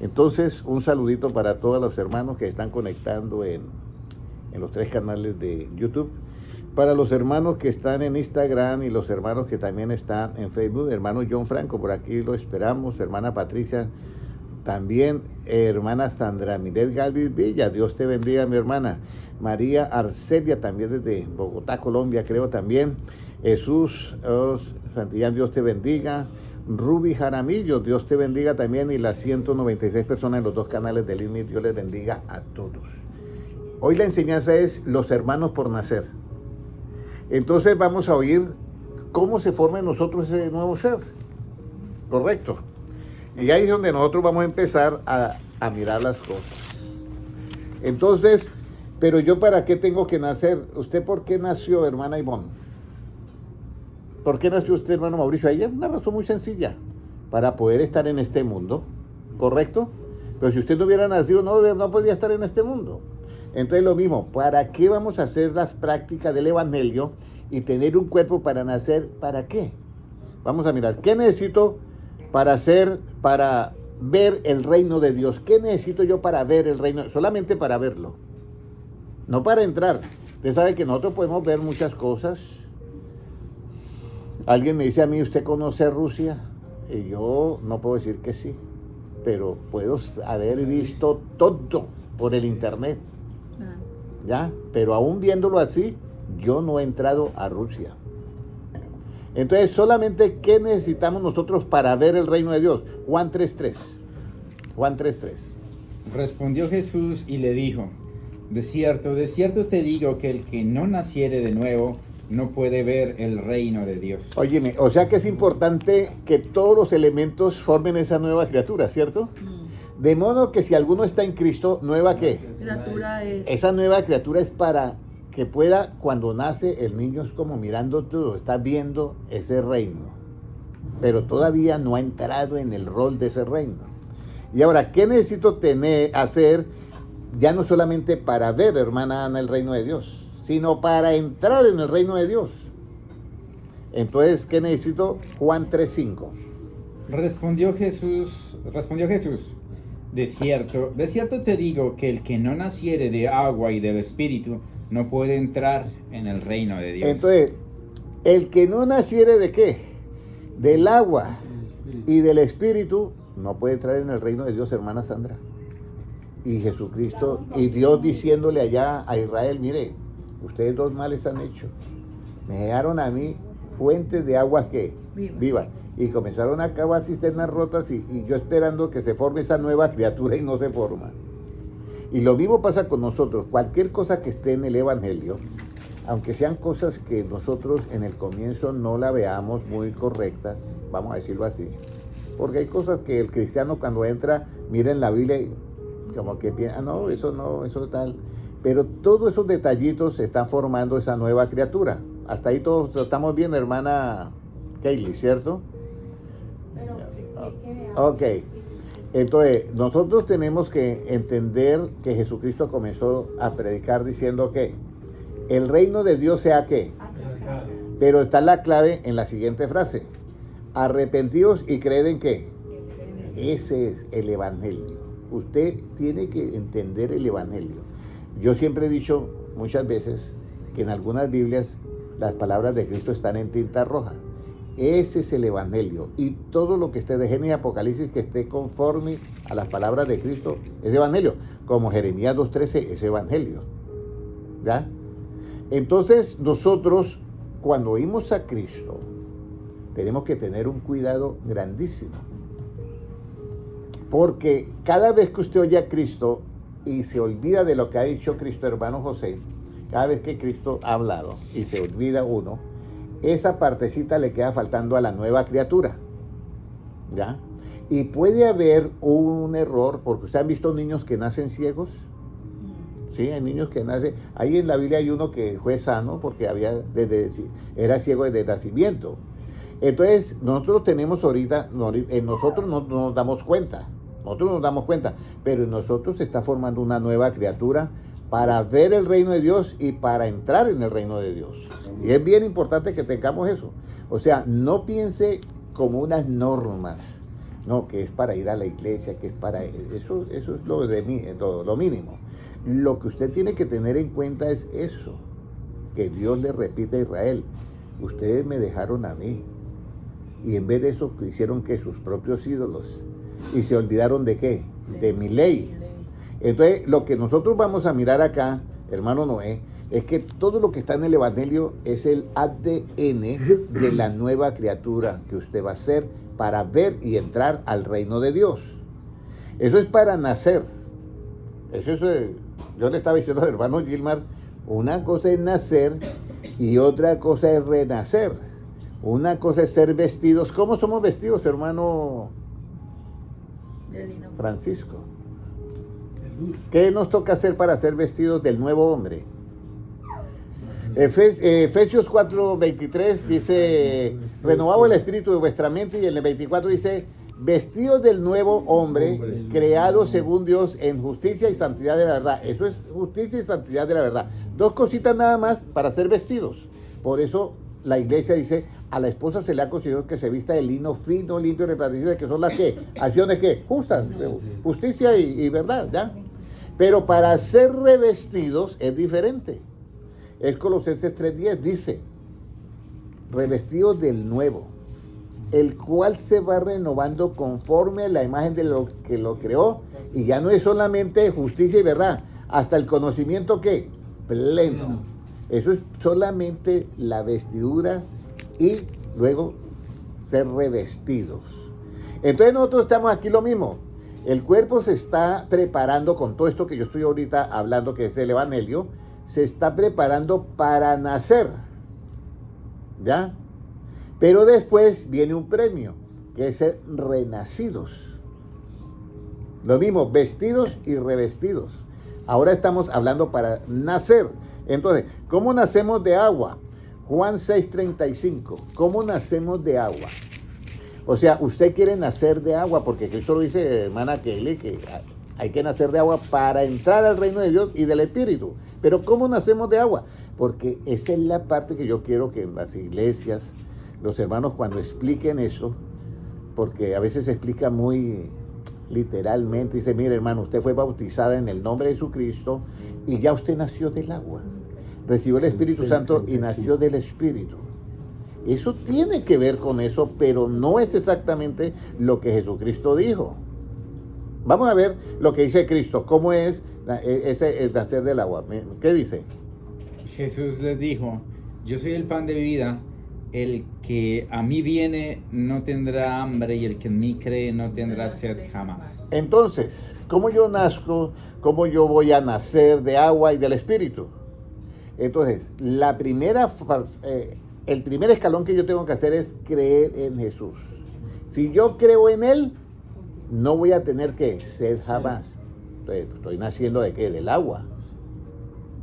Entonces, un saludito para todos los hermanos que están conectando en los 3 canales de YouTube. Para los hermanos que están en Instagram y los hermanos que también están en Facebook, hermano John Franco, por aquí lo esperamos, hermana Patricia, también hermana Sandra Miret Galvis Villa, Dios te bendiga mi hermana, María Arcelia, también desde Bogotá, Colombia, creo también, Jesús Santillán, Dios te bendiga, Ruby Jaramillo, Dios te bendiga también, y las 196 personas en los 2 canales del INMI, Dios les bendiga a todos. Hoy la enseñanza es los hermanos por nacer. Entonces vamos a oír cómo se forma en nosotros ese nuevo ser, ¿correcto? Y ahí es donde nosotros vamos a empezar a mirar las cosas. Entonces, pero yo ¿para qué tengo que nacer? ¿Usted por qué nació, hermana Ivonne? ¿Por qué nació usted, hermano Mauricio? Ahí hay una razón muy sencilla, para poder estar en este mundo, ¿correcto? Pero si usted no hubiera nacido, no podría estar en este mundo. Entonces lo mismo, ¿para qué vamos a hacer las prácticas del Evangelio y tener un cuerpo para nacer? ¿Para qué? Vamos a mirar, ¿qué necesito para ver el reino de Dios? ¿Qué necesito yo para ver el reino? Solamente para verlo, no para entrar. Usted sabe que nosotros podemos ver muchas cosas. Alguien me dice a mí, ¿usted conoce Rusia? Y yo no puedo decir que sí, pero puedo haber visto todo por el internet. ¿Ya? Pero aún viéndolo así, yo no he entrado a Rusia. Entonces, solamente ¿qué necesitamos nosotros para ver el reino de Dios? Juan 3:3. Juan 3:3. Respondió Jesús y le dijo: de cierto te digo que el que no naciere de nuevo no puede ver el reino de Dios. Óyeme, o sea que es importante que todos los elementos formen esa nueva criatura, ¿cierto? De modo que si alguno está en Cristo, ¿nueva qué? Criatura es. Esa nueva criatura es para que pueda, cuando nace, el niño es como mirando todo, está viendo ese reino, pero todavía no ha entrado en el rol de ese reino. Y ahora, ¿qué necesito hacer? Ya no solamente para ver, hermana Ana, el reino de Dios, sino para entrar en el reino de Dios. Entonces, ¿qué necesito? Juan 3:5. Respondió Jesús, de cierto te digo que el que no naciere de agua y del Espíritu no puede entrar en el reino de Dios. Entonces, el que no naciere ¿de qué? Del agua y del Espíritu no puede entrar en el reino de Dios, hermana Sandra. Y Jesucristo, y Dios diciéndole allá a Israel, mire, ustedes 2 males han hecho. Me dejaron a mí fuentes de aguas que vivas. Y comenzaron a cavar cisternas rotas y yo esperando que se forme esa nueva criatura y no se forma. Y lo mismo pasa con nosotros. Cualquier cosa que esté en el Evangelio, aunque sean cosas que nosotros en el comienzo no la veamos muy correctas, vamos a decirlo así, porque hay cosas que el cristiano cuando entra, mira en la Biblia y como que piensa, no, eso tal. Pero todos esos detallitos están formando esa nueva criatura. Hasta ahí todos estamos bien, hermana Kaylee, ¿cierto? Ok. Entonces, nosotros tenemos que entender que Jesucristo comenzó a predicar diciendo que el reino de Dios sea ¿qué? Pero está la clave en la siguiente frase: arrepentidos y creed en ¿qué? Ese es el Evangelio. Usted tiene que entender el Evangelio. Yo siempre he dicho muchas veces que en algunas Biblias las palabras de Cristo están en tinta roja. Ese es el Evangelio. Y todo lo que esté de Génesis y Apocalipsis que esté conforme a las palabras de Cristo es Evangelio. Como Jeremías 2:13 es Evangelio. ¿Ya? Entonces nosotros cuando oímos a Cristo tenemos que tener un cuidado grandísimo. Porque cada vez que usted oye a Cristo y se olvida de lo que ha dicho Cristo, hermano José, cada vez que Cristo ha hablado y se olvida uno, esa partecita le queda faltando a la nueva criatura, ¿ya? Y puede haber un error, porque ustedes han visto niños que nacen ciegos, ¿sí? Hay niños que nacen, ahí en la Biblia hay uno que fue sano porque era ciego desde nacimiento. Entonces, nosotros tenemos ahorita, nosotros no nos damos cuenta, pero en nosotros se está formando una nueva criatura para ver el reino de Dios y para entrar en el reino de Dios. Y es bien importante que tengamos eso. O sea, no piense como unas normas, No, que es para ir a la iglesia, que es para... Eso es lo mínimo. Lo que usted tiene que tener en cuenta es eso, que Dios le repite a Israel, ustedes me dejaron a mí, y en vez de eso hicieron que sus propios ídolos, y se olvidaron de qué, de mi ley. Entonces, lo que nosotros vamos a mirar acá, hermano Noé, es que todo lo que está en el Evangelio es el ADN de la nueva criatura que usted va a ser para ver y entrar al reino de Dios. Eso es para nacer. Eso es, yo le estaba diciendo al hermano Gilmar, una cosa es nacer y otra cosa es renacer. Una cosa es ser vestidos. ¿Cómo somos vestidos, hermano Francisco? ¿Qué nos toca hacer para ser vestidos del nuevo hombre? Efesios 4:23 dice, renovado el espíritu de vuestra mente, y en el 24 dice, vestidos del nuevo hombre, creado según Dios en justicia y santidad de la verdad. Eso es justicia y santidad de la verdad. Dos cositas nada más para ser vestidos. Por eso la iglesia dice, a la esposa se le ha considerado que se vista de lino fino, limpio y resplandeciente, que son las que, acciones que, justas, justicia y verdad, ¿ya? Pero para ser revestidos es diferente. Es Colosenses 3:10, dice, revestidos del nuevo, el cual se va renovando conforme a la imagen de lo que lo creó, y ya no es solamente justicia y verdad, hasta el conocimiento que pleno. Eso es solamente la vestidura y luego ser revestidos. Entonces nosotros estamos aquí lo mismo. El cuerpo se está preparando con todo esto que yo estoy ahorita hablando, que es el Evangelio, se está preparando para nacer, ¿ya? Pero después viene un premio, que es ser renacidos. Lo mismo, vestidos y revestidos. Ahora estamos hablando para nacer. Entonces, ¿cómo nacemos de agua? Juan 6:35. ¿Cómo nacemos de agua? O sea, usted quiere nacer de agua, porque Cristo lo dice, hermana Kelly, que hay que nacer de agua para entrar al reino de Dios y del Espíritu. Pero ¿cómo nacemos de agua? Porque esa es la parte que yo quiero que en las iglesias, los hermanos cuando expliquen eso, porque a veces se explica muy literalmente, dice, mire hermano, usted fue bautizada en el nombre de Jesucristo y ya usted nació del agua. Recibió el Espíritu Santo y nació del Espíritu. Eso tiene que ver con eso, pero no es exactamente lo que Jesucristo dijo. Vamos a ver lo que dice Cristo, cómo es ese nacer del agua. ¿Qué dice? Jesús les dijo, yo soy el pan de vida, el que a mí viene no tendrá hambre y el que en mí cree no tendrá sed jamás. Entonces, ¿cómo yo nazco? ¿Cómo yo voy a nacer de agua y del Espíritu? Entonces, el primer escalón que yo tengo que hacer es creer en Jesús. Si yo creo en Él, no voy a tener que sed jamás. Entonces, estoy naciendo ¿de qué? Del agua.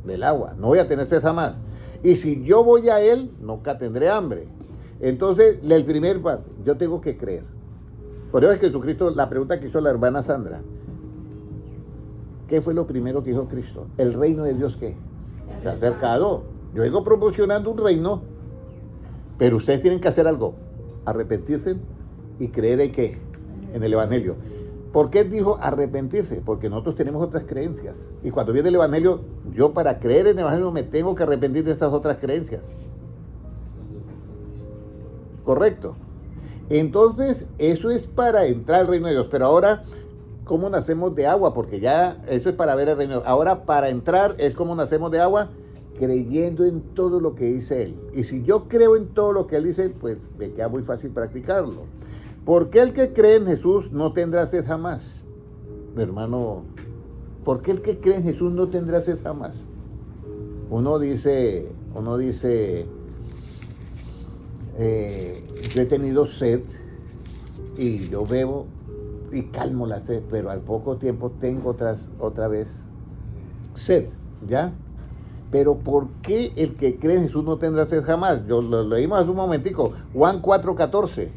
Del agua. No voy a tener sed jamás. Y si yo voy a Él, nunca tendré hambre. Entonces, el primer paso, yo tengo que creer. Por eso es que Jesucristo, la pregunta que hizo la hermana Sandra, ¿qué fue lo primero que dijo Cristo? ¿El reino de Dios qué? Se ha acercado. Yo vengo promocionando un reino, pero ustedes tienen que hacer algo. Arrepentirse y creer en qué? En el Evangelio. ¿Por qué dijo arrepentirse? Porque nosotros tenemos otras creencias. Y cuando viene el Evangelio, yo para creer en el Evangelio me tengo que arrepentir de esas otras creencias. ¿Correcto? Entonces, eso es para entrar al reino de Dios. Pero ahora, ¿cómo nacemos de agua? Porque ya eso es para ver el reino de Dios. Ahora, para entrar, es como nacemos de agua, creyendo en todo lo que dice Él. Y si yo creo en todo lo que Él dice, pues me queda muy fácil practicarlo. ¿Por qué el que cree en Jesús no tendrá sed jamás? Hermano, ¿por qué el que cree en Jesús no tendrá sed jamás? Uno dice, yo he tenido sed y yo bebo y calmo la sed, pero al poco tiempo tengo otra vez sed, ¿ya? Pero ¿por qué el que cree en Jesús no tendrá sed jamás? Yo lo leímos hace un momentico, Juan 4:14.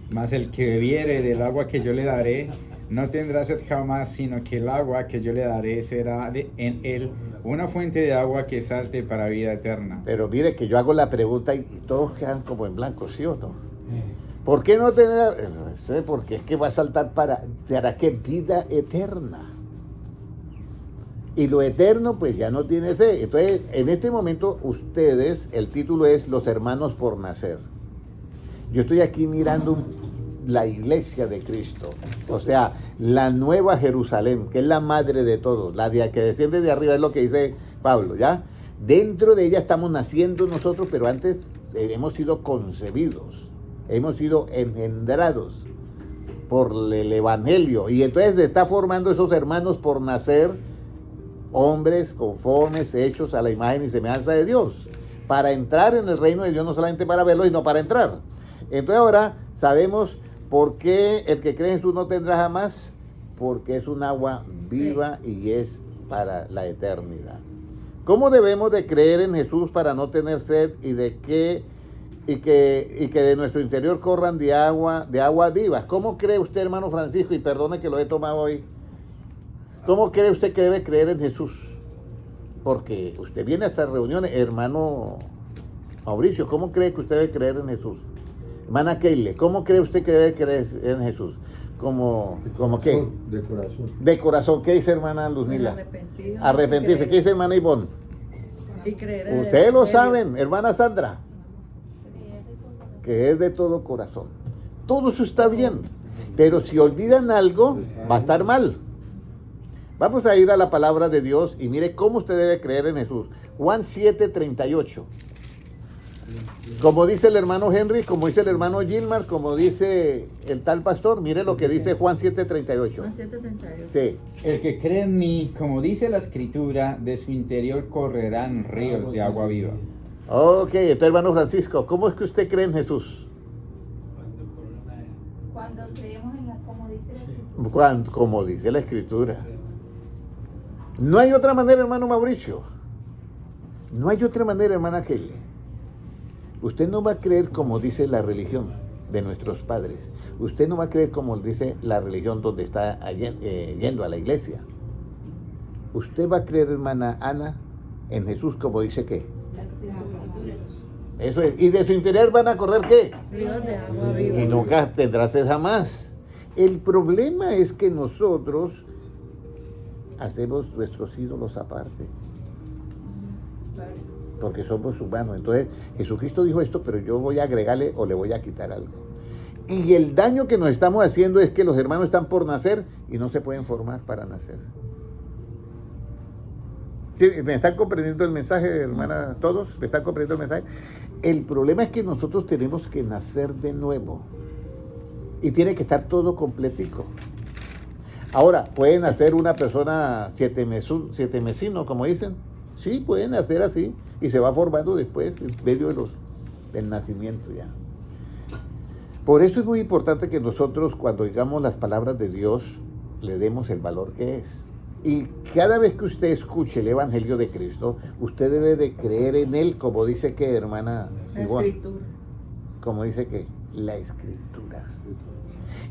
Mas el que bebiere del agua que yo le daré, no tendrá sed jamás, sino que el agua que yo le daré será en él una fuente de agua que salte para vida eterna. Pero mire que yo hago la pregunta y todos quedan como en blanco, ¿sí o no? ¿Por qué no tener? Porque es que va a saltar para qué vida eterna. Y lo eterno pues ya no tiene fe. Entonces, en este momento ustedes, el título es Los hermanos por nacer. Yo estoy aquí mirando la iglesia de Cristo, o sea, la nueva Jerusalén, que es la madre de todos, la de que desciende de arriba, es lo que dice Pablo, ¿ya? Dentro de ella estamos naciendo nosotros, pero antes hemos sido concebidos, hemos sido engendrados por el Evangelio, y entonces se está formando esos hermanos por nacer, hombres conformes, hechos a la imagen y semejanza de Dios, para entrar en el reino de Dios, no solamente para verlo, sino para entrar. Entonces ahora sabemos por qué el que cree en Jesús no tendrá jamás, porque es un agua viva y es para la eternidad. ¿Cómo debemos de creer en Jesús para no tener sed y que de nuestro interior corran de agua vivas? ¿Cómo cree usted, hermano Francisco, y perdone que lo he tomado hoy? ¿Cómo cree usted que debe creer en Jesús? Porque usted viene a estas reuniones, hermano Mauricio, ¿cómo cree que usted debe creer en Jesús? Hermana Keile, ¿cómo cree usted que debe creer en Jesús? ¿Como qué? De corazón. De corazón. ¿Qué dice hermana Luzmila? Arrepentirse. ¿Qué dice hermana Ivonne? Y creer en Ustedes el lo Evangelio. saben, hermana Sandra. Que es de todo corazón. Todo eso está bien. Pero si olvidan algo, va a estar mal. Vamos a ir a la palabra de Dios y mire cómo usted debe creer en Jesús. Juan 7:38. Como dice el hermano Henry, como dice el hermano Gilmar, como dice el tal pastor, mire lo que dice Juan 7:38. Juan 7:38. Sí. El que cree en mí, como dice la escritura, de su interior correrán ríos de agua viva. Ok, entonces hermano Francisco, ¿cómo es que usted cree en Jesús? Cuando creemos en como dice la escritura. Como dice la escritura. No hay otra manera, hermano Mauricio. No hay otra manera, hermana Kelly. Usted no va a creer como dice la religión de nuestros padres. Usted no va a creer como dice la religión donde está yendo a la iglesia. Usted va a creer, hermana Ana, en Jesús como dice qué. La escritura. Eso es. Y de su interior van a correr qué. Ríos de agua viva. Y nunca tendrás sed jamás. El problema es que nosotros hacemos nuestros ídolos aparte. Claro. Porque somos humanos. Entonces, Jesucristo dijo esto, pero yo voy a agregarle o le voy a quitar algo. Y el daño que nos estamos haciendo es que los hermanos están por nacer y no se pueden formar para nacer. ¿Sí? ¿Me están comprendiendo el mensaje, hermana? ¿Todos? ¿Me están comprendiendo el mensaje? El problema es que nosotros tenemos que nacer de nuevo. Y tiene que estar todo completico. Ahora, ¿pueden nacer una persona siete mesino, como dicen? Sí, pueden hacer así y se va formando después en medio del nacimiento ya. Por eso es muy importante que nosotros cuando digamos las palabras de Dios le demos el valor que es. Y cada vez que usted escuche el Evangelio de Cristo, usted debe de creer en él, como dice que hermana La Ivonne, escritura. como dice que la Escritura.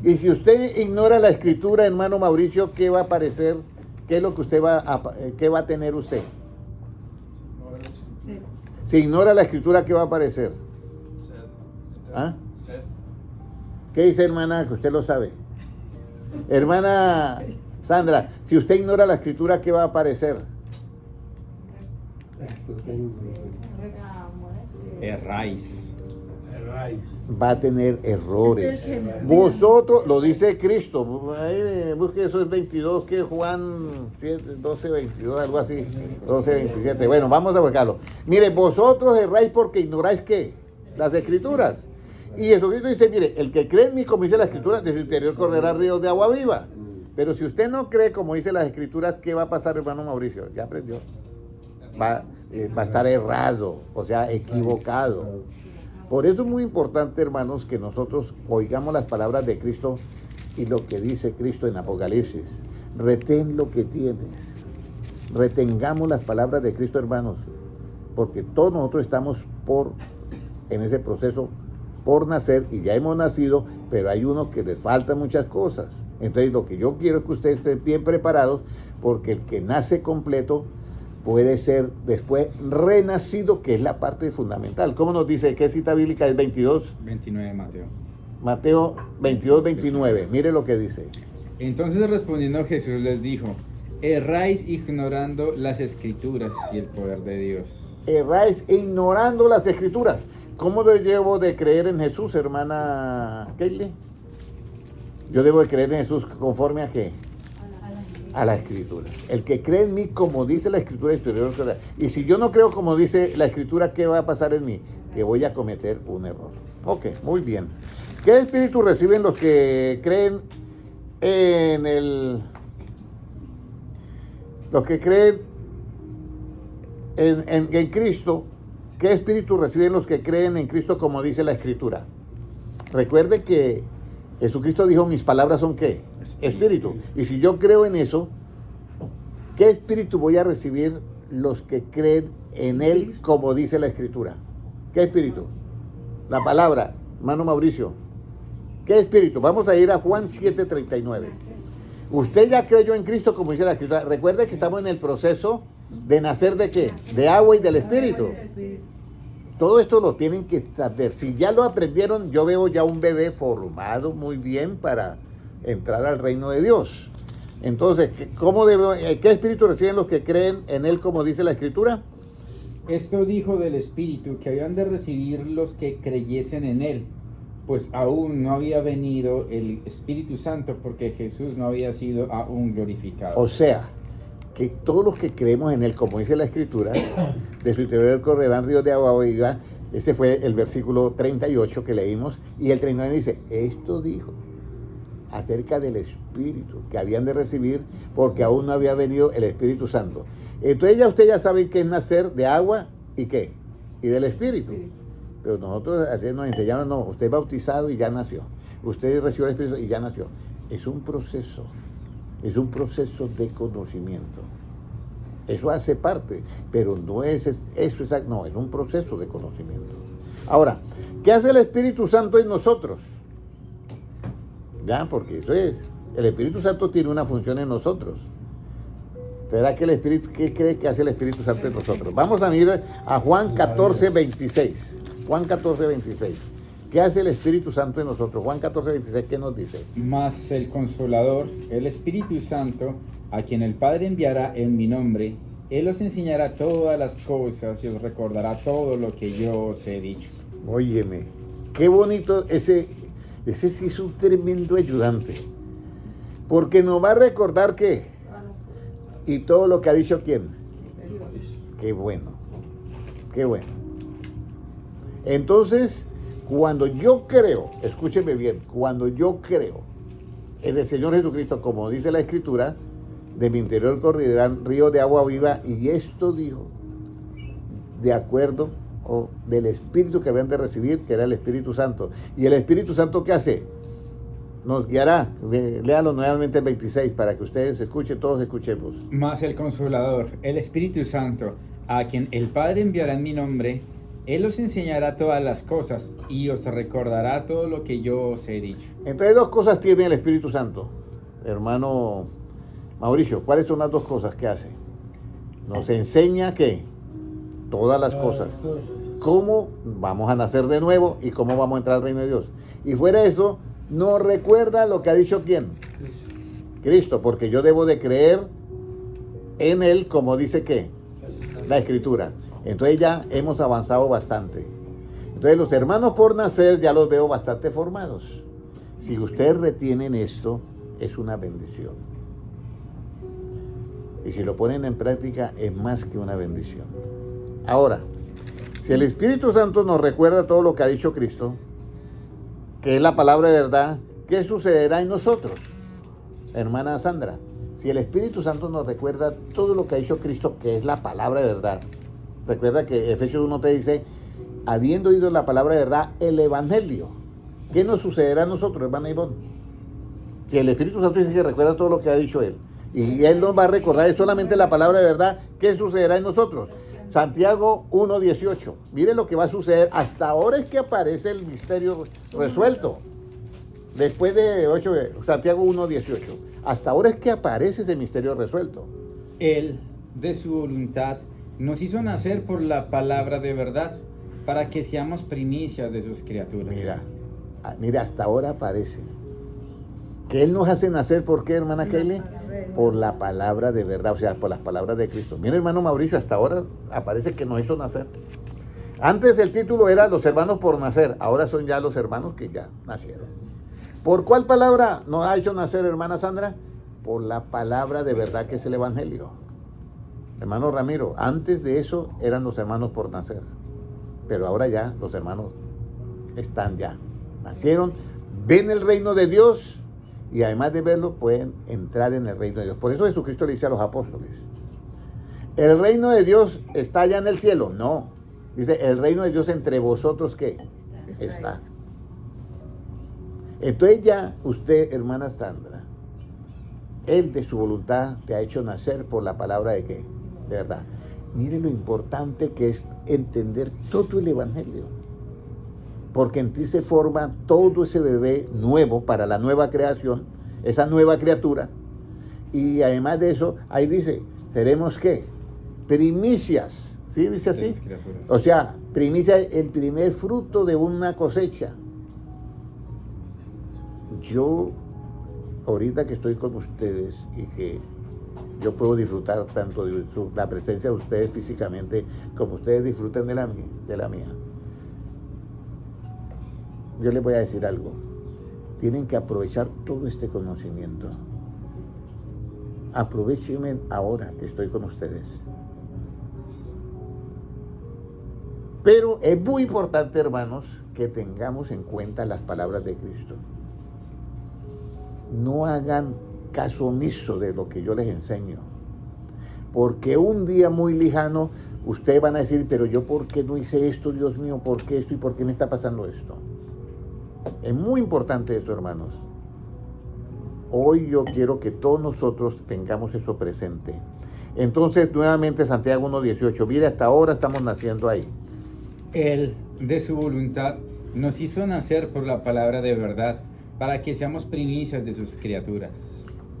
Y si usted ignora la Escritura, hermano Mauricio, ¿qué va a aparecer? ¿Qué es lo que qué va a tener usted? Sí. Si ignora la Escritura, ¿qué va a aparecer? ¿Ah? ¿Qué dice hermana? Que usted lo sabe. Hermana Sandra, si usted ignora la Escritura, ¿qué va a aparecer? Erráis. Va a tener errores. Es el que- Vosotros, lo dice Cristo, ahí, busque eso es 22, que Juan 12, 22, algo así, 12, 27. Bueno, vamos a buscarlo. Mire, vosotros erráis porque ignoráis ¿qué? Las Escrituras. Y Jesucristo dice, mire, el que cree en mí, como dice la Escritura, de su interior correrá ríos de agua viva. Pero si usted no cree como dice las Escrituras, ¿qué va a pasar, hermano Mauricio? Ya aprendió. Va a estar errado, o sea, equivocado. Por eso es muy importante, hermanos, que nosotros oigamos las palabras de Cristo y lo que dice Cristo en Apocalipsis. Retén lo que tienes. Retengamos las palabras de Cristo, hermanos, porque todos nosotros estamos en ese proceso por nacer y ya hemos nacido, pero hay unos que les faltan muchas cosas. Entonces, lo que yo quiero es que ustedes estén bien preparados, porque el que nace completo puede ser después renacido, que es la parte fundamental. ¿Cómo nos dice? ¿Qué cita bíblica es 22? 29 de Mateo. Mateo 22, 29. Mire lo que dice. Entonces respondiendo Jesús les dijo, erráis ignorando las escrituras y el poder de Dios. Erráis ignorando las escrituras. ¿Cómo debo de creer en Jesús, hermana Kelly? Yo debo de creer en Jesús conforme a qué? A la escritura. El que cree en mí como dice la escritura exterior. Y si yo no creo como dice la escritura, ¿qué va a pasar en mí? Que voy a cometer un error. Ok, muy bien. ¿Qué espíritu reciben los que creen en el... los que creen en Cristo? ¿Qué espíritu reciben los que creen en Cristo como dice la escritura? Recuerde que Jesucristo dijo, mis palabras son ¿qué? Espíritu. Y si yo creo en eso, ¿qué espíritu voy a recibir los que creen en Él como dice la escritura? ¿Qué espíritu? La palabra, hermano Mauricio. ¿Qué espíritu? Vamos a ir a Juan 7:39. Usted ya creyó en Cristo como dice la escritura. Recuerde que estamos en el proceso de nacer de ¿qué? De agua y del espíritu. Todo esto lo tienen que saber. Si ya lo aprendieron, yo veo ya un bebé formado muy bien para entrar al reino de Dios. Entonces, ¿qué espíritu reciben los que creen en Él como dice la escritura? Esto dijo del Espíritu que habían de recibir los que creyesen en Él, pues aún no había venido el Espíritu Santo porque Jesús no había sido aún glorificado. O sea, que todos los que creemos en Él, como dice la Escritura, de su interior correrán ríos de agua viva. Ese fue el versículo 38 que leímos, y el 39 dice, esto dijo acerca del Espíritu que habían de recibir porque aún no había venido el Espíritu Santo. Entonces ya usted ya sabe que es nacer de agua y qué, y del Espíritu. Pero nosotros así nos enseñaron, no, usted es bautizado y ya nació. Usted recibió el Espíritu y ya nació. Es un proceso de conocimiento. Eso hace parte, pero no es eso exacto, no, es un proceso de conocimiento. Ahora, ¿qué hace el Espíritu Santo en nosotros? Ya, porque eso es. El Espíritu Santo tiene una función en nosotros. ¿Será que el Espíritu, qué cree que hace el Espíritu Santo en nosotros? Vamos a mirar a Juan 14, 26. Juan 14, 26. ¿Qué hace el Espíritu Santo en nosotros? Juan 14, 26, ¿qué nos dice? Mas el Consolador, el Espíritu Santo, a quien el Padre enviará en mi nombre, Él os enseñará todas las cosas y os recordará todo lo que yo os he dicho. Óyeme, qué bonito, ese sí es un tremendo ayudante. Porque nos va a recordar qué. Y todo lo que ha dicho quién. Qué bueno, qué bueno. Entonces, cuando yo creo, escúcheme bien, cuando yo creo en el Señor Jesucristo, como dice la Escritura, de mi interior correrán ríos de agua viva, y esto dijo, de acuerdo o del Espíritu que habían de recibir, que era el Espíritu Santo. ¿Y el Espíritu Santo qué hace? Nos guiará. Léalo nuevamente el 26 para que ustedes escuchen, todos escuchemos. Mas el Consolador, el Espíritu Santo, a quien el Padre enviará en mi nombre, Él os enseñará todas las cosas y os recordará todo lo que yo os he dicho. Entonces, dos cosas tiene el Espíritu Santo, hermano Mauricio. ¿Cuáles son las dos cosas que hace? Nos enseña ¿qué? Todas las cosas. Cómo vamos a nacer de nuevo y cómo vamos a entrar al reino de Dios. Y fuera de eso, nos recuerda lo que ha dicho ¿quién? Cristo, porque yo debo de creer en Él como dice ¿qué? La Escritura. Entonces ya hemos avanzado bastante. Entonces los hermanos por nacer ya los veo bastante formados. Si ustedes retienen esto, es una bendición. Y si lo ponen en práctica, es más que una bendición. Ahora, si el Espíritu Santo nos recuerda todo lo que ha dicho Cristo, que es la palabra de verdad, ¿qué sucederá en nosotros? Hermana Sandra, si el Espíritu Santo nos recuerda todo lo que ha dicho Cristo, que es la palabra de verdad, recuerda que Efesios 1 te dice, habiendo oído la palabra de verdad, el Evangelio, ¿qué nos sucederá a nosotros, hermana Ivonne? Si el Espíritu Santo dice que recuerda todo lo que ha dicho Él, y Él nos va a recordar solamente la palabra de verdad, ¿qué sucederá en nosotros? Santiago 1:18. Miren lo que va a suceder. Hasta ahora es que aparece el misterio resuelto. Después de Santiago 1:18. Hasta ahora es que aparece ese misterio resuelto. Él, de su voluntad, nos hizo nacer por la palabra de verdad, para que seamos primicias de sus criaturas. Mira, Mire, hasta ahora aparece. Que Él nos hace nacer, ¿por qué, hermana Kelly? Por la palabra de verdad, o sea, por las palabras de Cristo. Mire, hermano Mauricio, hasta ahora aparece que nos hizo nacer. Antes el título era los hermanos por nacer, ahora son ya los hermanos que ya nacieron. ¿Por cuál palabra nos ha hecho nacer, hermana Sandra? Por la palabra de verdad que es el Evangelio. Hermano Ramiro, antes de eso eran los hermanos por nacer, pero ahora ya los hermanos están ya, nacieron, ven el reino de Dios y además de verlo pueden entrar en el reino de Dios. Por eso Jesucristo le dice a los apóstoles, ¿el reino de Dios está allá en el cielo? No, dice, el reino de Dios entre vosotros, ¿qué? Está. Entonces ya usted, hermana Sandra, Él de su voluntad te ha hecho nacer por la palabra de qué, de verdad. Mire lo importante que es entender todo el Evangelio, porque en ti se forma todo ese bebé nuevo para la nueva creación, esa nueva criatura, y además de eso, ahí dice, seremos ¿qué? Primicias, ¿sí? Dice así. O sea, primicia, el primer fruto de una cosecha. Yo, ahorita que estoy con ustedes y que yo puedo disfrutar tanto de la presencia de ustedes físicamente como ustedes disfruten de la mía. Yo les voy a decir algo. Tienen que aprovechar todo este conocimiento. Aprovechenme ahora que estoy con ustedes. Pero es muy importante, hermanos, que tengamos en cuenta las palabras de Cristo. No hagan caso omiso de lo que yo les enseño, porque un día muy lejano ustedes van a decir, pero yo ¿por qué no hice esto, Dios mío? ¿Por qué esto y por qué me está pasando esto? Es muy importante eso, hermanos. Hoy yo quiero que todos nosotros tengamos eso presente. Entonces, nuevamente Santiago 1:18, mire, hasta ahora estamos naciendo ahí. Él, de su voluntad, nos hizo nacer por la palabra de verdad, para que seamos primicias de sus criaturas.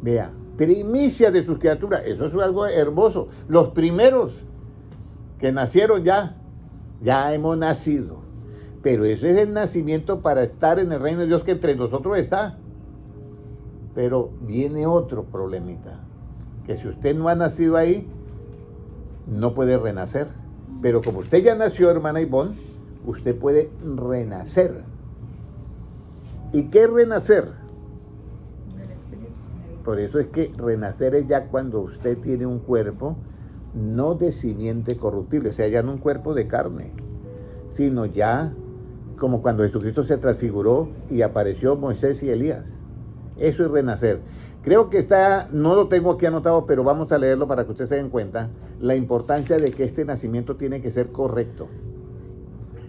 Vea, primicia de sus criaturas, eso es algo hermoso. Los primeros que nacieron ya hemos nacido. Pero ese es el nacimiento para estar en el reino de Dios que entre nosotros está. Pero viene otro problemita, que si usted no ha nacido ahí, no puede renacer. Pero como usted ya nació, hermana Ivonne, usted puede renacer. ¿Y qué es renacer? Por eso es que renacer es ya cuando usted tiene un cuerpo no de simiente corruptible, o sea, ya no un cuerpo de carne, sino ya como cuando Jesucristo se transfiguró y apareció Moisés y Elías. Eso es renacer. Creo que no lo tengo aquí anotado, pero vamos a leerlo para que ustedes se den cuenta la importancia de que este nacimiento tiene que ser correcto.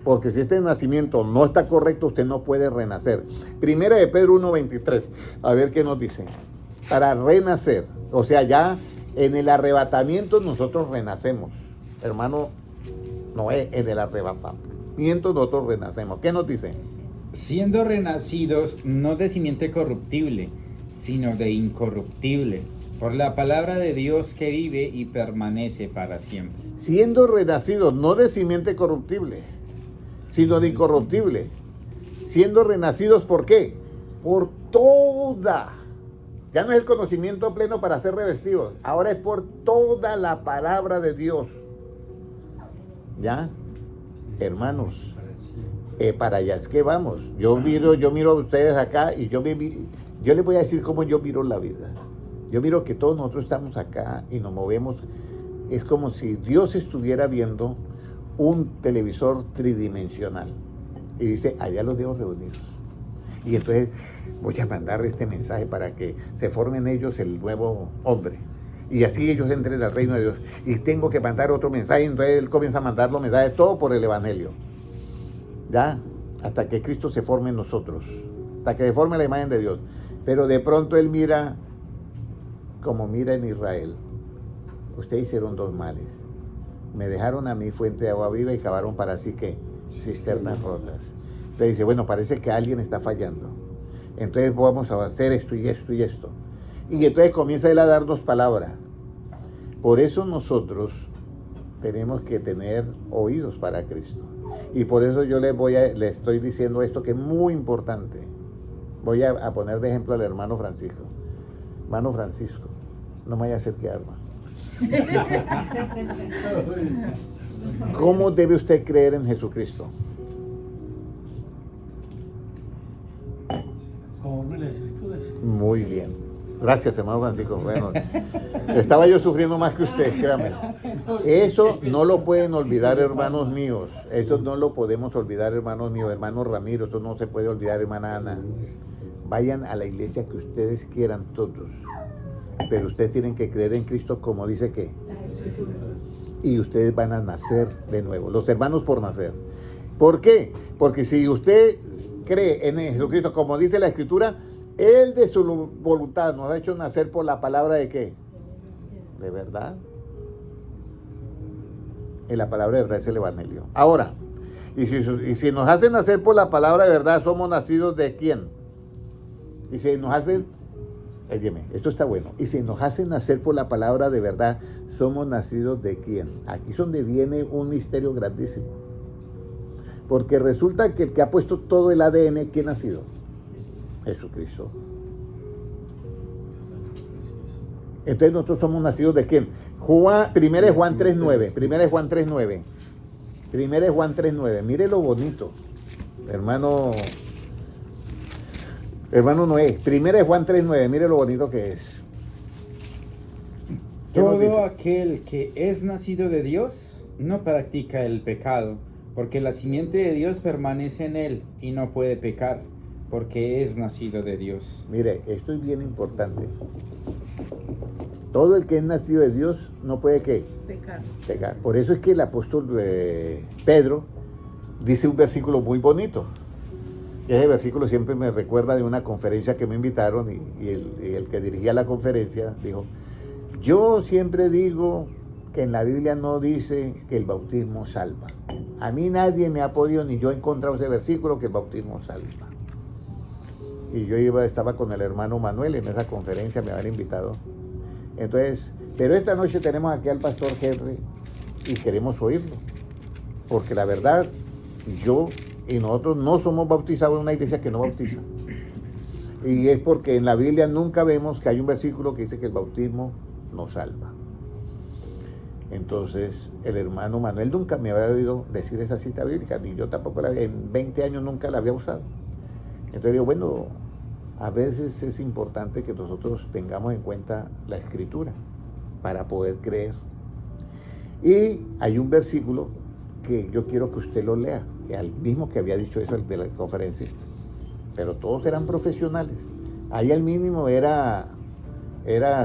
Porque si este nacimiento no está correcto, usted no puede renacer. Primera de Pedro 1:23. A ver qué nos dice. Para renacer. O sea, ya en el arrebatamiento nosotros renacemos. Hermano Noé, en el arrebatamiento nosotros renacemos. ¿Qué nos dice? Siendo renacidos no de simiente corruptible, sino de incorruptible, por la palabra de Dios que vive y permanece para siempre. Siendo renacidos no de simiente corruptible, sino de incorruptible. Siendo renacidos, ¿por qué? Por toda. Ya no es el conocimiento pleno para ser revestidos. Ahora es por toda la palabra de Dios. ¿Ya? Hermanos, para allá es que vamos. Yo miro a ustedes acá y yo les voy a decir cómo yo miro la vida. Yo miro que todos nosotros estamos acá y nos movemos. Es como si Dios estuviera viendo un televisor tridimensional y dice, allá los dejo reunidos. Y entonces voy a mandar este mensaje para que se formen ellos el nuevo hombre. Y así ellos entren al reino de Dios. Y tengo que mandar otro mensaje. Entonces él comienza a mandar los mensajes, todo por el Evangelio. ¿Ya? Hasta que Cristo se forme en nosotros. Hasta que se forme la imagen de Dios. Pero de pronto él mira como mira en Israel. Ustedes hicieron dos males. Me dejaron a mí fuente de agua viva y cavaron para sí que cisternas rotas. Entonces dice, bueno, parece que alguien está fallando. Entonces vamos a hacer esto y esto y esto. Y entonces comienza él a darnos palabra. Por eso nosotros tenemos que tener oídos para Cristo. Y por eso yo le estoy diciendo esto que es muy importante. Voy a poner de ejemplo al hermano Francisco. Hermano Francisco, no me vaya a hacer quedar mal. ¿Cómo debe usted creer en Jesucristo? Conforme las escrituras. Muy bien. Gracias, hermano Francisco. Bueno, estaba yo sufriendo más que usted, créame. Eso no lo pueden olvidar, hermanos míos. Eso no lo podemos olvidar, hermanos míos. Hermano Ramiro, eso no se puede olvidar, hermana Ana. Vayan a la iglesia que ustedes quieran todos. Pero ustedes tienen que creer en Cristo como dice que. Y ustedes van a nacer de nuevo. Los hermanos por nacer. ¿Por qué? Porque si usted cree en Jesucristo como dice la Escritura, Él de su voluntad nos ha hecho nacer por la palabra de qué? ¿De verdad? En la palabra de verdad es el Evangelio. Ahora, y si nos hacen nacer por la palabra de verdad, ¿somos nacidos de quién? Y si nos hacen, óyeme, esto está bueno. Y si nos hacen nacer por la palabra de verdad, ¿somos nacidos de quién? Aquí es donde viene un misterio grandísimo. Porque resulta que el que ha puesto todo el ADN, ¿quién ha sido? Jesucristo. Entonces nosotros somos nacidos de quién? Primera es Juan 3.9. Primera es Juan 3.9. Primera es Juan 3.9. Mire lo bonito, hermano Noé. Primera es Juan 3.9. Mire lo bonito que es. ¿Qué nos dice? Todo aquel que es nacido de Dios no practica el pecado, porque la simiente de Dios permanece en él y no puede pecar, porque es nacido de Dios. Mire, esto es bien importante. Todo el que es nacido de Dios no puede ¿qué? Pecar. Por eso es que el apóstol Pedro dice un versículo muy bonito. Ese versículo siempre me recuerda de una conferencia que me invitaron y el que dirigía la conferencia dijo, yo siempre digo que en la Biblia no dice que el bautismo salva. A mí nadie me ha podido, ni yo he encontrado ese versículo que el bautismo salva. Y yo estaba con el hermano Manuel en esa conferencia, me habían invitado. Entonces, pero esta noche tenemos aquí al pastor Henry y queremos oírlo. Porque la verdad, yo y nosotros no somos bautizados en una iglesia que no bautiza. Y es porque en la Biblia nunca vemos que hay un versículo que dice que el bautismo nos salva. Entonces, el hermano Manuel nunca me había oído decir esa cita bíblica, ni yo tampoco en 20 años nunca la había usado. Entonces digo, bueno, a veces es importante que nosotros tengamos en cuenta la Escritura para poder creer. Y hay un versículo que yo quiero que usted lo lea, al mismo que había dicho eso el de la conferencista. Pero todos eran profesionales. Ahí al mínimo era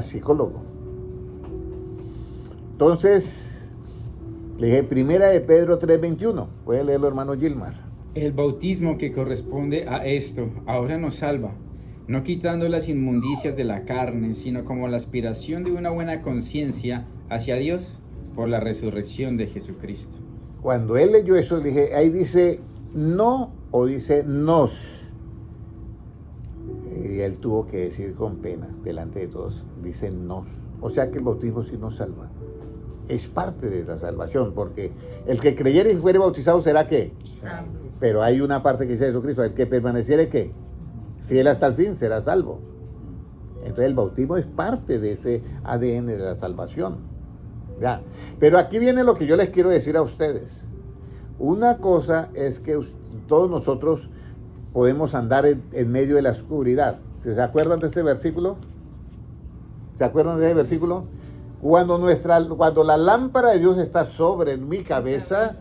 psicólogo. Entonces, le dije, primera de Pedro 3.21. Puede leerlo, hermano Gilmar. El bautismo que corresponde a esto ahora nos salva, no quitando las inmundicias de la carne, sino como la aspiración de una buena conciencia hacia Dios por la resurrección de Jesucristo. Cuando él leyó eso, le dije, ahí dice no o dice nos. Y él tuvo que decir con pena, delante de todos, dice nos. O sea que el bautismo sí nos salva. Es parte de la salvación, porque el que creyere y fuere bautizado será ¿qué? Pero hay una parte que dice Jesucristo, el que permaneciere ¿qué? Fiel hasta el fin será salvo. Entonces el bautismo es parte de ese ADN de la salvación. ¿Ya? Pero aquí viene lo que yo les quiero decir a ustedes. Una cosa es que todos nosotros podemos andar en medio de la oscuridad. ¿Se acuerdan de este versículo? ¿Se acuerdan de ese versículo? Cuando la lámpara de Dios está sobre mi cabeza,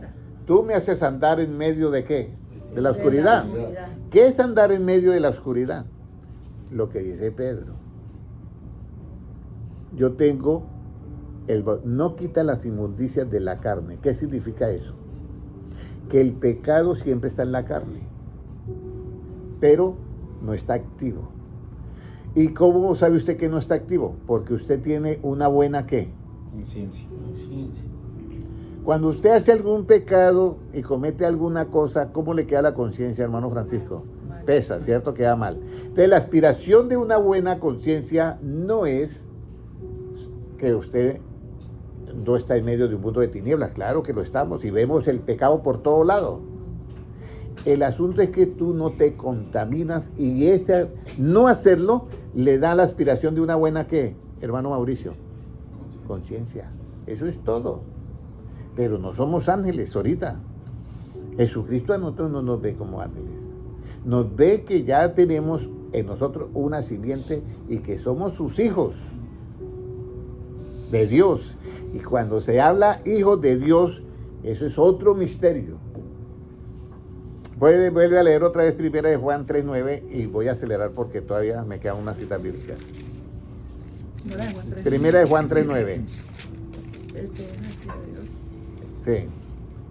tú me haces andar en medio de ¿qué? De la oscuridad. ¿Qué es andar en medio de la oscuridad? Lo que dice Pedro. Yo tengo, no quita las inmundicias de la carne. ¿Qué significa eso? Que el pecado siempre está en la carne, pero no está activo. ¿Y cómo sabe usted que no está activo? Porque usted tiene una buena ¿qué? Conciencia. Cuando usted hace algún pecado y comete alguna cosa, ¿cómo le queda la conciencia, hermano Francisco? Pesa, ¿cierto? Queda mal. Entonces, la aspiración de una buena conciencia no es que usted no está en medio de un mundo de tinieblas, claro que lo estamos, y vemos el pecado por todo lado. El asunto es que tú no te contaminas, y ese no hacerlo le da la aspiración de una buena, ¿qué, hermano Mauricio? Conciencia. Eso es todo. Pero no somos ángeles ahorita. Jesucristo a nosotros no nos ve como ángeles. Nos ve que ya tenemos en nosotros una simiente y que somos sus hijos de Dios. Y cuando se habla hijos de Dios, eso es otro misterio. Vuelve a leer otra vez 1 de Juan 3:9 y voy a acelerar porque todavía me quedan unas citas bíblicas. 1 de Juan 3:9. El que es nacido de Dios. Sí.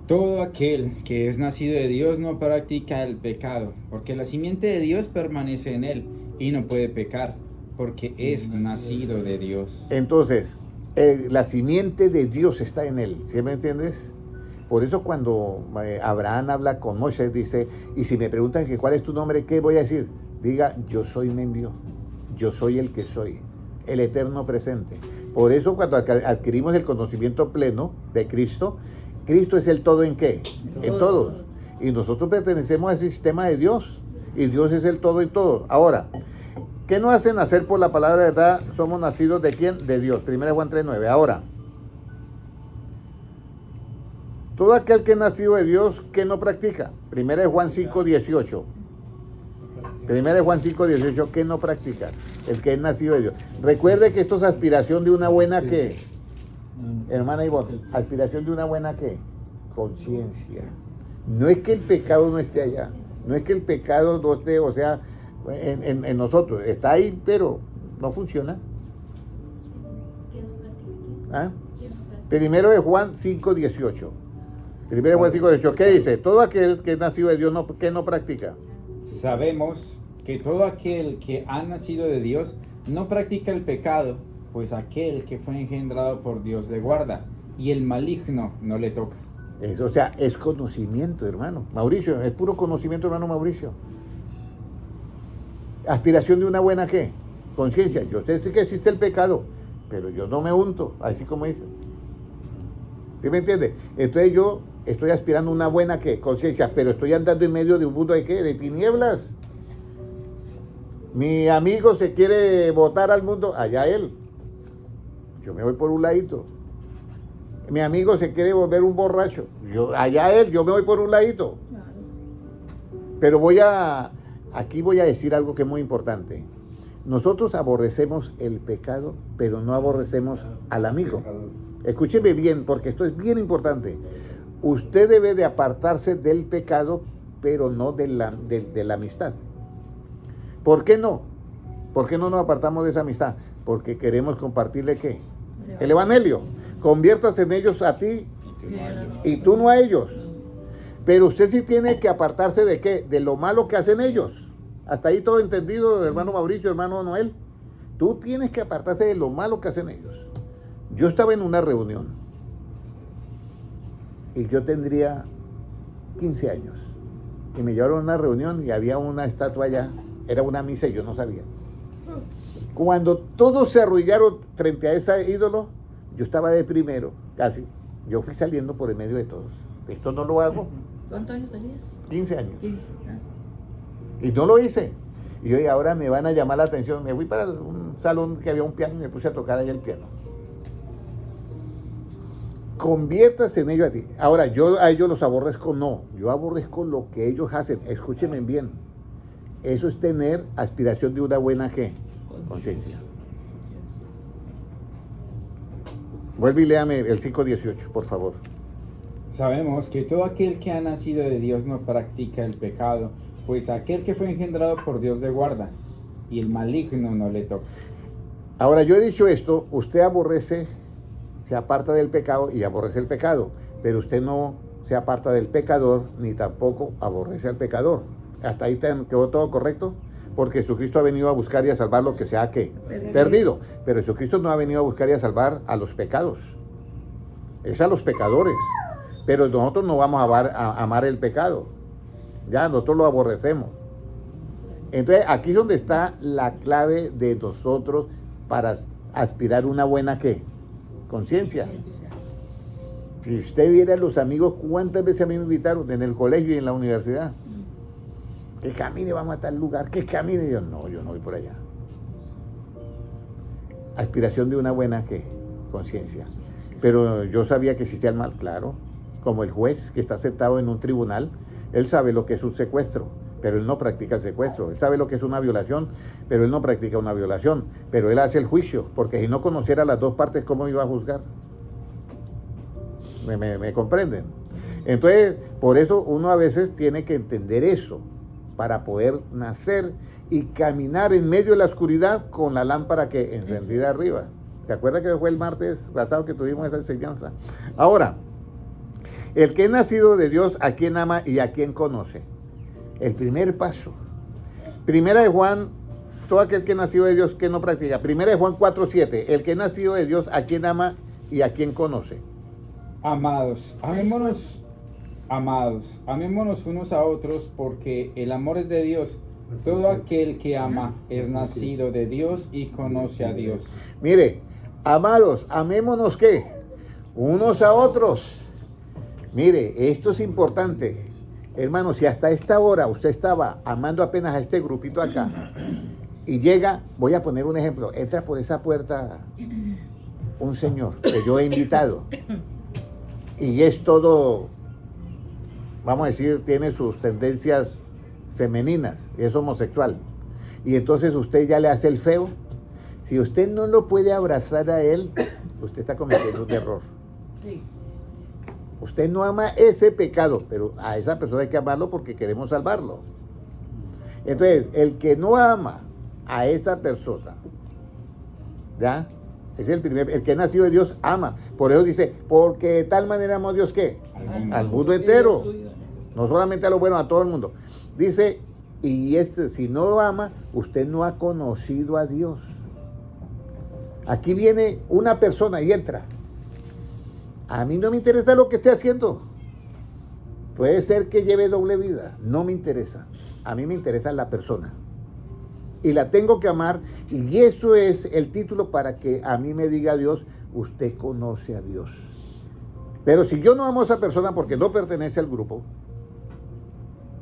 Todo aquel que es nacido de Dios no practica el pecado, porque la simiente de Dios permanece en él y no puede pecar, porque es nacido de Dios. Entonces, la simiente de Dios está en él, ¿sí me entiendes? Por eso cuando Abraham habla con Moisés, dice, y si me preguntan que cuál es tu nombre, ¿qué voy a decir? Diga, yo soy me envió, yo soy el que soy, el eterno presente. Por eso cuando adquirimos el conocimiento pleno de Cristo, Cristo es el todo en qué, en todos. Y nosotros pertenecemos a ese sistema de Dios, y Dios es el todo en todos. Ahora, ¿qué nos hace nacer por la palabra de verdad? Somos nacidos ¿de quién? De Dios. 1 Juan 3:9. Ahora, todo aquel que es nacido de Dios, ¿qué no practica? 1 Juan 5:18. 1 Juan 5:18, ¿qué no practica? El que es nacido de Dios. Recuerde que esto es aspiración de una buena ¿qué? Hermana Ivonne, aspiración de una buena ¿qué? Conciencia. No es que el pecado no esté allá. No es que el pecado no esté, o sea, en nosotros. Está ahí, pero no funciona. ¿Ah? Primero de Juan 5:18. Primero de Juan 5:18. ¿Qué dice? Todo aquel que es nacido de Dios, ¿qué no practica? Sabemos que todo aquel que ha nacido de Dios no practica el pecado, pues aquel que fue engendrado por Dios le guarda, y el maligno no le toca. Eso, o sea, es conocimiento, hermano. Mauricio, es puro conocimiento, hermano Mauricio. Aspiración de una buena ¿qué? Conciencia. Yo sé que existe el pecado, pero yo no me unto, así como dice. ¿Sí me entiende? Entonces yo estoy aspirando a una buena ¿qué? Conciencia, pero estoy andando en medio de un mundo de ¿qué? De tinieblas. Mi amigo se quiere botar al mundo, allá él. Yo me voy por un ladito. Mi amigo se quiere volver un borracho, allá él, yo me voy por un ladito. Claro. Pero aquí voy a decir algo que es muy importante. Nosotros aborrecemos el pecado, pero no aborrecemos al amigo. Escúcheme bien, porque esto es bien importante. Usted debe de apartarse del pecado, pero no de la amistad. ¿Por qué no? ¿Por qué no nos apartamos de esa amistad? Porque queremos compartirle ¿qué? El Evangelio. Conviértase en ellos a ti y tú no a ellos. Pero usted sí tiene que apartarse de ¿qué? De lo malo que hacen ellos. Hasta ahí todo entendido, hermano Mauricio, hermano Noel. Tú tienes que apartarse de lo malo que hacen ellos. Yo estaba en una reunión y yo tendría 15 años. Y me llevaron a una reunión y había una estatua allá. Era una misa y yo no sabía. Cuando todos se arrullaron frente a ese ídolo, yo estaba de primero, casi. Yo fui saliendo por el medio de todos. Esto no lo hago. ¿Cuántos años tenías? 15 años. 15. Y no lo hice. Y yo, y ahora me van a llamar la atención. Me fui para un salón que había un piano y me puse a tocar ahí el piano. Conviértase en ellos a ti. Ahora, yo a ellos los aborrezco, no. Yo aborrezco lo que ellos hacen. Escúchenme bien. Eso es tener aspiración de una buena ¿qué? Conciencia. Vuelve y léame el 5:18, por favor. Sabemos que todo aquel que ha nacido de Dios no practica el pecado, pues aquel que fue engendrado por Dios le guarda, y el maligno no le toca. Ahora, yo he dicho esto, usted aborrece, se aparta del pecado y aborrece el pecado, pero usted no se aparta del pecador, ni tampoco aborrece al pecador. ¿Hasta ahí quedó todo correcto? Porque Jesucristo ha venido a buscar y a salvar lo que sea ¿qué? Perdido. Pero Jesucristo no ha venido a buscar y a salvar a los pecados. Es a los pecadores. Pero nosotros no vamos a amar el pecado. Ya, nosotros lo aborrecemos. Entonces, aquí es donde está la clave de nosotros para aspirar una buena ¿qué? Conciencia. Si usted viera los amigos, ¿cuántas veces a mí me invitaron en el colegio y en la universidad? Que camine, vamos a tal lugar, que camine. Yo no voy por allá. Aspiración de una buena ¿qué? Conciencia. Pero yo sabía que existía el mal, claro. Como el juez que está sentado en un tribunal, él sabe lo que es un secuestro, pero él no practica el secuestro. Él sabe lo que es una violación, pero él no practica una violación. Pero él hace el juicio, porque si no conociera las dos partes, ¿cómo iba a juzgar? ¿Me comprenden? Entonces, por eso uno a veces tiene que entender eso, para poder nacer y caminar en medio de la oscuridad con la lámpara que encendida arriba. ¿Se acuerda que fue el martes pasado que tuvimos esa enseñanza? Ahora, el que es nacido de Dios, ¿a quién ama y a quién conoce? El primer paso. Primera de Juan, todo aquel que es nacido de Dios, que no practica. Primera de Juan 4:7, el que es nacido de Dios, ¿a quién ama y a quién conoce? Amados, amémonos unos a otros, porque el amor es de Dios. Todo aquel que ama es nacido de Dios y conoce a Dios. Mire, amados, amémonos ¿qué? Unos a otros. Mire, esto es importante. Hermano, si hasta esta hora usted estaba amando apenas a este grupito acá y llega, voy a poner un ejemplo, entra por esa puerta un señor que yo he invitado y es todo, vamos a decir, tiene sus tendencias femeninas, es homosexual, y entonces usted ya le hace el feo. Si usted no lo puede abrazar a él, usted está cometiendo un error. Sí. Usted no ama ese pecado, pero a esa persona hay que amarlo porque queremos salvarlo. Entonces, el que no ama a esa persona, ¿ya? Es el que es nacido de Dios ama. Por eso dice, porque de tal manera amó Dios ¿qué? Al mundo entero. No solamente a lo bueno, a todo el mundo. Dice, y si no lo ama, usted no ha conocido a Dios. Aquí viene una persona y entra. A mí no me interesa lo que esté haciendo. Puede ser que lleve doble vida. No me interesa. A mí me interesa la persona. Y la tengo que amar. Y eso es el título para que a mí me diga Dios, usted conoce a Dios. Pero si yo no amo a esa persona porque no pertenece al grupo,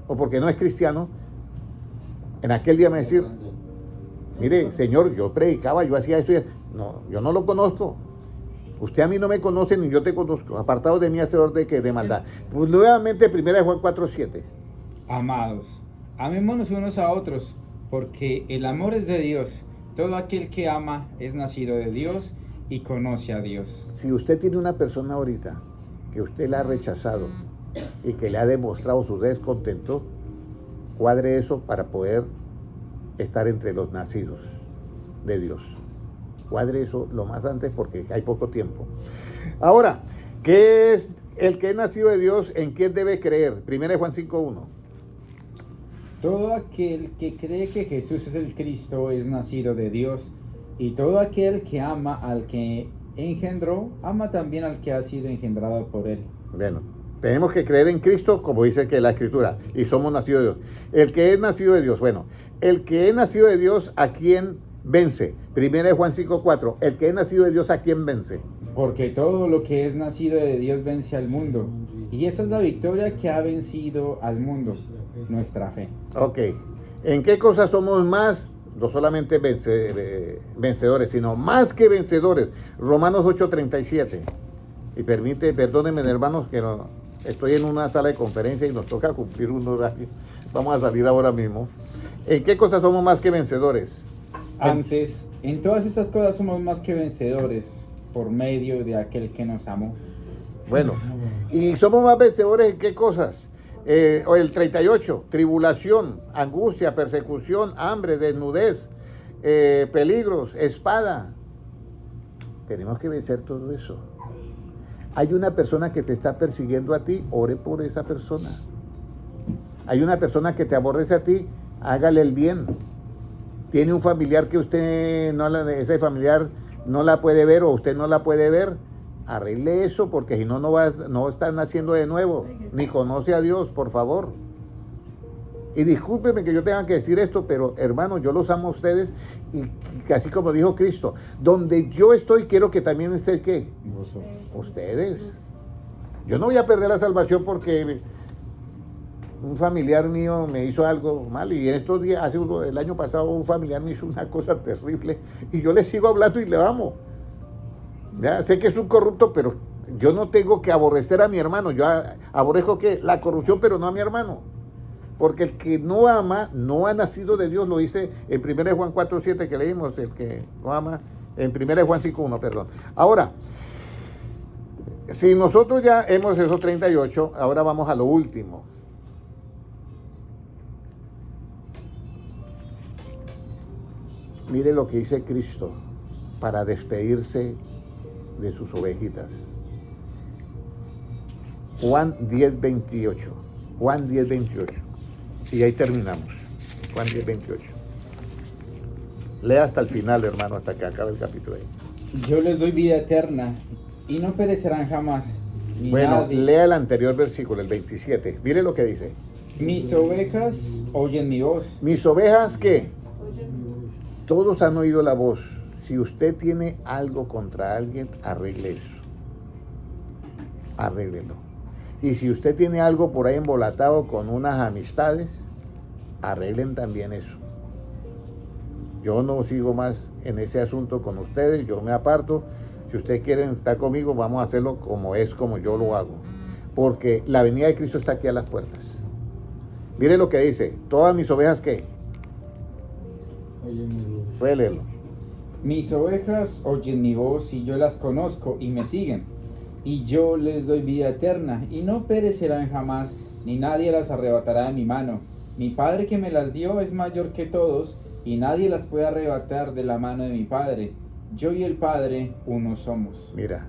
o porque no es cristiano, en aquel día me decir, mire, Señor, yo predicaba, yo hacía eso. No, yo no lo conozco. Usted a mí no me conoce ni yo te conozco. Apartado de mí, hacedor de maldad. Pues nuevamente, 1 Juan 4:7. Amados, amémonos unos a otros, porque el amor es de Dios. Todo aquel que ama es nacido de Dios y conoce a Dios. Si usted tiene una persona ahorita que usted la ha rechazado y que le ha demostrado su descontento, cuadre eso para poder estar entre los nacidos de Dios. Cuadre eso lo más antes porque hay poco tiempo. Ahora, ¿qué es el que es nacido de Dios? ¿En quién debe creer? 1 Juan 5:1. Todo aquel que cree que Jesús es el Cristo es nacido de Dios, y todo aquel que ama al que engendró, ama también al que ha sido engendrado por él. Bueno, tenemos que creer en Cristo, como dice que la Escritura, y somos nacidos de Dios. El que es nacido de Dios, bueno, el que es nacido de Dios, ¿a quién vence? 1 Juan 5:4. El que es nacido de Dios, ¿a quién vence? Porque todo lo que es nacido de Dios vence al mundo, y esa es la victoria que ha vencido al mundo, nuestra fe. Ok. ¿En qué cosas somos más? No solamente vencedores, sino más que vencedores. Romanos 8:37. Y perdónenme, hermanos, que no, estoy en una sala de conferencia y nos toca cumplir un horario. Vamos a salir ahora mismo. ¿En qué cosas somos más que vencedores? Antes, en todas estas cosas somos más que vencedores por medio de aquel que nos amó. Bueno, ¿y somos más vencedores en qué cosas? O el 38, tribulación, angustia, persecución, hambre, desnudez, peligros, espada. Tenemos que vencer todo eso. Hay una persona que te está persiguiendo a ti, ore por esa persona. Hay una persona que te aborrece a ti, hágale el bien. Tiene un familiar que usted ese familiar no la puede ver o usted no la puede ver, arregle eso, porque si no, no está naciendo de nuevo, ni conoce a Dios, por favor. Y discúlpeme que yo tenga que decir esto, pero hermanos, yo los amo a ustedes, y así como dijo Cristo, donde yo estoy, quiero que también esté ¿qué? Vosotros. Ustedes. Yo no voy a perder la salvación porque un familiar mío me hizo algo mal, y en estos días, el año pasado, un familiar me hizo una cosa terrible y yo le sigo hablando y le amo. Ya sé que es un corrupto, pero yo no tengo que aborrecer a mi hermano. Yo aborrezco que la corrupción, pero no a mi hermano. Porque el que no ama no ha nacido de Dios, lo dice en 1 Juan 4:7 que leímos, el que no ama, en 1 Juan 5:1, perdón. Ahora, si nosotros ya hemos esos 38, ahora vamos a lo último. Mire lo que dice Cristo para despedirse de sus ovejitas. Juan 10:28. Juan 10:28. Y ahí terminamos. Juan 10:28. Lea hasta el final, hermano, hasta que acabe el capítulo ahí. Yo les doy vida eterna y no perecerán jamás. Ni Bueno, nadie. lea el anterior versículo, el 27. Mire lo que dice. Mis ovejas oyen mi voz. Mis ovejas, ¿qué? Oye, Todos han oído la voz. Si usted tiene algo contra alguien, arregle eso. Arréglelo. Y si usted tiene algo por ahí embolatado con unas amistades, arreglen también eso. Yo no sigo más en ese asunto con ustedes, yo me aparto. Si ustedes quieren estar conmigo, vamos a hacerlo como es, como yo lo hago. Porque la venida de Cristo está aquí a las puertas. Mire lo que dice, todas mis ovejas, ¿qué? Oyen mi voz. Puede leerlo. Mis ovejas oyen mi voz y yo las conozco y me siguen. Y yo les doy vida eterna y no perecerán jamás, ni nadie las arrebatará de mi mano. Mi Padre que me las dio es mayor que todos y nadie las puede arrebatar de la mano de mi Padre. Yo y el Padre uno somos. Mira,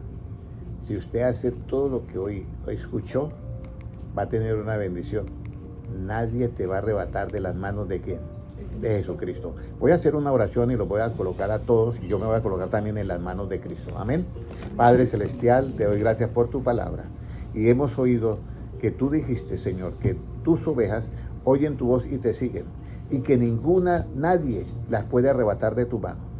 si usted hace todo lo que hoy escuchó, va a tener una bendición. Nadie te va a arrebatar de las manos de quién, de Jesucristo. Voy a hacer una oración y lo voy a colocar a todos, y yo me voy a colocar también en las manos de Cristo. Amén. Padre Celestial, te doy gracias por tu palabra. Y hemos oído que tú dijiste, Señor, que tus ovejas oyen tu voz y te siguen, y que nadie las puede arrebatar de tu mano.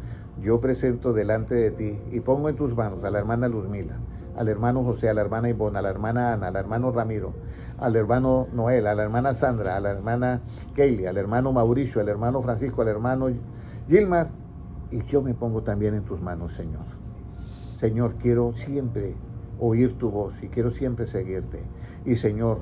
Yo presento delante de ti y pongo en tus manos a la hermana Luzmila, al hermano José, a la hermana Ivonne, a la hermana Ana, al hermano Ramiro, al hermano Noel, a la hermana Sandra, a la hermana Kaylee, al hermano Mauricio, al hermano Francisco, al hermano Gilmar, y yo me pongo también en tus manos, Señor. Señor, quiero siempre oír tu voz y quiero siempre seguirte. Y Señor,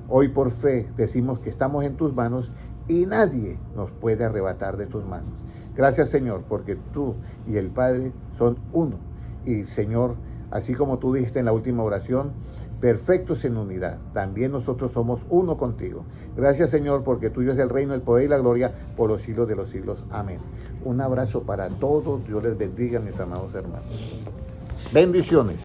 hoy por fe decimos que estamos en tus manos y nadie nos puede arrebatar de tus manos. Gracias, Señor, porque tú y el Padre son uno. Y Señor, así como tú dijiste en la última oración, perfectos en unidad, también nosotros somos uno contigo. Gracias, Señor, porque tuyo es el reino, el poder y la gloria por los siglos de los siglos. Amén. Un abrazo para todos. Dios les bendiga, mis amados hermanos. Bendiciones.